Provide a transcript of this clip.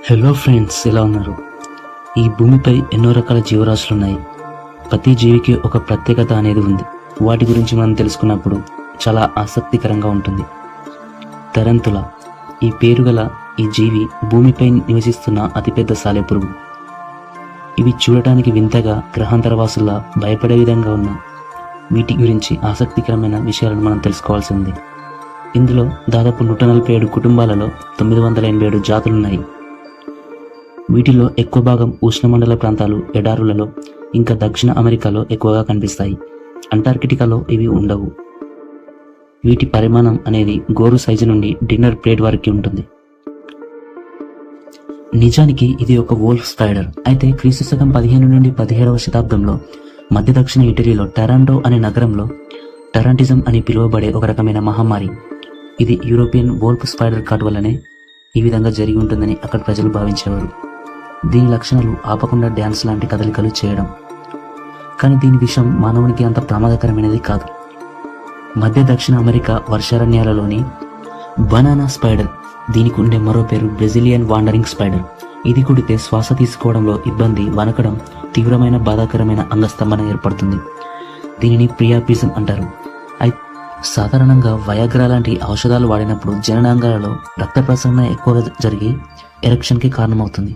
Hello friends, ఎలా ఉన్నారు? ఈ భూమిపై ఎన్నో రకాల జీవరాశులు ఉన్నాయి. ప్రతి జీవికి ఒక ప్రత్యేకత అనేది ఉంది. వాటి గురించి మనం తెలుసుకున్నప్పుడు చాలా ఆసక్తికరంగా ఉంటుంది. తరంతుల ఈ పేరు గల ఈ జీవి భూమిపై నివసిస్తున్న అతిపెద్ద సాలెపురుగు. ఇవి చూడటానికి వింతగా గ్రహాంతరవాసుల్లా భయపడే విధంగా ఉన్న వీటి గురించి ఆసక్తికరమైన విషయాలను మనం తెలుసుకోవాల్సి ఉంది. ఇందులో దాదాపు 147 కుటుంబాలలో 987 జాతులున్నాయి. వీటిలో ఎక్కువ భాగం ఉష్ణమండల ప్రాంతాలు, ఎడారులలో, ఇంకా దక్షిణ అమెరికాలో ఎక్కువగా కనిపిస్తాయి. అంటార్కిటికాలో ఇవి ఉండవు. వీటి పరిమాణం అనేది గోరు సైజు నుండి డిన్నర్ ప్లేట్ వరకు ఉంటుంది. నిజానికి ఇది ఒక వోల్ఫ్ స్పైడర్. అయితే క్రీస్తు శకం 15 నుండి 17వ శతాబ్దంలో మధ్య దక్షిణ ఇటలీలో టరాంటో అనే నగరంలో టరాంటిజం అని పిలువబడే ఒక రకమైన మహమ్మారి, ఇది యూరోపియన్ వోల్ఫ్ స్పైడర్ కాటు వల్లనే ఈ విధంగా జరిగి ఉంటుందని అక్కడ ప్రజలు భావించేవారు. దీని లక్షణాలు ఆపకుండా డ్యాన్స్ లాంటి కదలికలు చేయడం. కానీ దీని విషయం మానవునికి అంత ప్రమాదకరమైనది కాదు. మధ్య దక్షిణ అమెరికా వర్షారణ్యాలలోని బనానా స్పైడర్, దీనికి ఉండే మరో పేరు బ్రెజిలియన్ వాండరింగ్ స్పైడర్. ఇది కుడితే శ్వాస తీసుకోవడంలో ఇబ్బంది, వణకడం, తీవ్రమైన బాధాకరమైన అంగస్తంభన ఏర్పడుతుంది. దీనిని ప్రియాపిజం అంటారు. సాధారణంగా వయాగ్రా లాంటి ఔషధాలు వాడినప్పుడు జననాంగాలలో రక్త ప్రసరణ ఎక్కువగా జరిగి ఎరక్షన్కి కారణమవుతుంది.